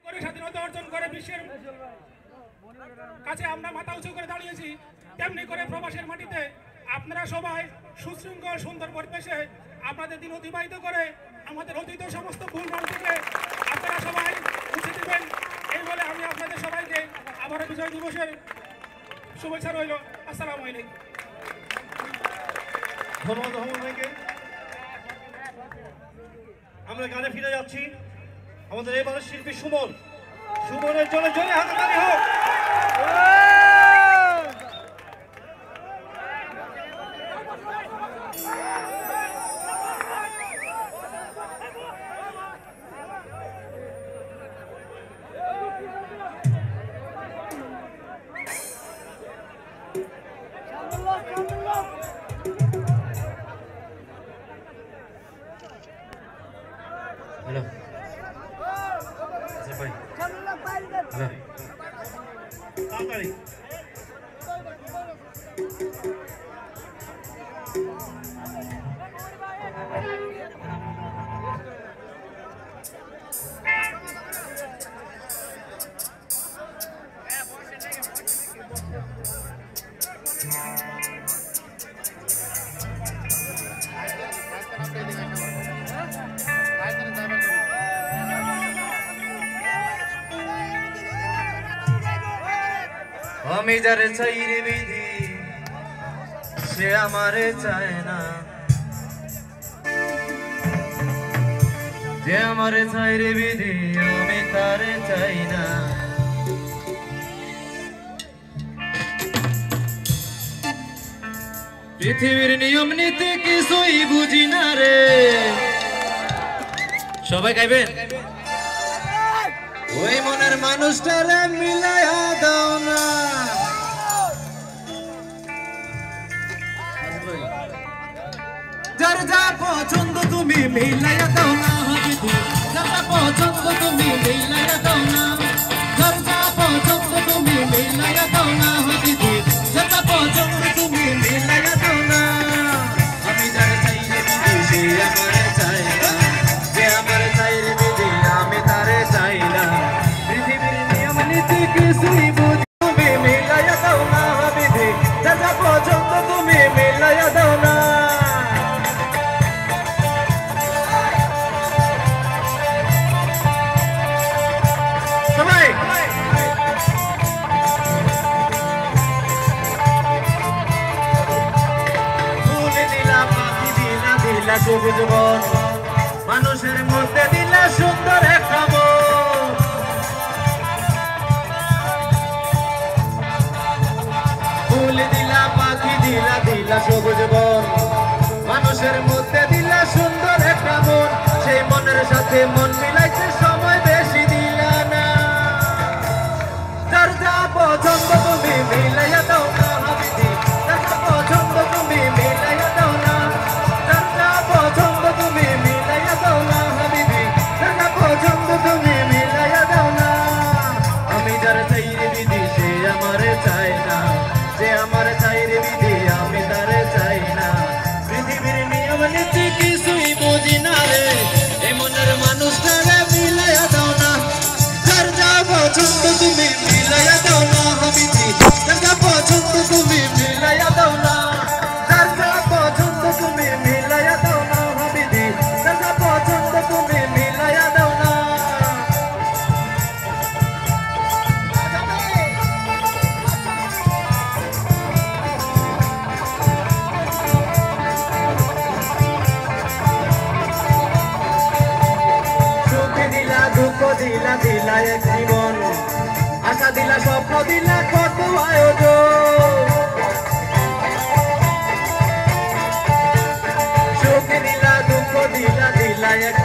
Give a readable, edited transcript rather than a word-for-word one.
করে স্বাধীনতা অর্জন করে বিশ্বের কাছে আমরা মাথা উঁচু করে দাঁড়িয়েছি, তেমনি করে প্রবাসের মাটিতে আপনারা সবাই সুশৃঙ্খল সুন্দর পরিবেশে আপনাদের দিন অতিবাহিত করে আমাদের অতীত সমস্ত ভুল ভ্রান্তি থেকে আপনারা সবাই মুছে দেবেন, এই বলে আমি আপনাদের সবাইকে আবারও বিজয় দিবসের শুভেচ্ছা রইল। আসসালামু আলাইকুম। ধন্যবাদ রহমান ভাইকে। আমরা গানে ফিরে যাচ্ছি। আমাদের এবারের শিল্পী সুমন, সুমনের জন্য জোরে হাততালি হোক। হ্যালো ভাই, তাড়াতাড়ি আমি যারে চাই রে বিধি সে আমারে চায় না, যে আমারে চাই রে বিধি আমি তারে চাই না। পৃথিবীর নিয়ম নীতি কিছুই বুঝি না রে। সবাই গাইবেন। ওই মনের মানুষটারে মিলাইয়া দাও না, যার যা পছন্দ তুমি মিলাইয়া দাও না, যার যা পছন্দ তুমি মিলাইয়া দাও না, যার যা পছন্দ তুমি মিলাইয়া দাও না, যার যা পছন্দ তুমি মিলাইয়া দাও না। আমি যার চাই রে বিধি সে আমারে চাই না, যে আমারে চাই রে বিধি আমি তারে চাই না। পৃথিবীর নিয়ম নীতি কিছুই বুঝি তুমি মিলাইয়া দাও না, বিধি যার যা পছন্দ তুমি মিলাইয়া দাও না। সবুজ বন মানুষের মধ্যে দিলা সুন্দর একটা মন, ফুল দিলা পাখি দিলা দিলা সবুজ বন মানুষের মধ্যে দিলা সুন্দর একটা মন। সেই মনের সাথে মন মিলাইতে সময় বেশি দিলা না, যার যা পছন্দ তুমি মিলাইয়া দাও না, যার যা পছন্দ তুমি মিলাইয়া দাও না, যার যা পছন্দ তুমি মিলাইয়া দাও না, যার যা পছন্দ তুমি মিলাইয়া দাও না। আমি যার চাই রে বিধি সে আমারে চাই না, যে আমারে চাই রে বিধি আমি তারে চাই না। পৃথিবীর নিয়ম নীতি কিছুই বুঝি না রে, এ মনের মানুষটারে মিলাইয়া দাও না, যার যা পছন্দ তুমি মিলাইয়া দাও না, যার যা পছন্দ তুমি মিলাইয়া দাও না, যার যা পছন্দ তুমি মিলাইয়া দাও না, যার যা পছন্দ তুমি মিলাইয়া দাও না। সুখ দিলা দুঃখ দিলা দিলা এক জীবন, আশা দিলা স্বপ্ন দিলা কত আয়োজন, সুখ দিলা দুঃখ দিলা দিলা এক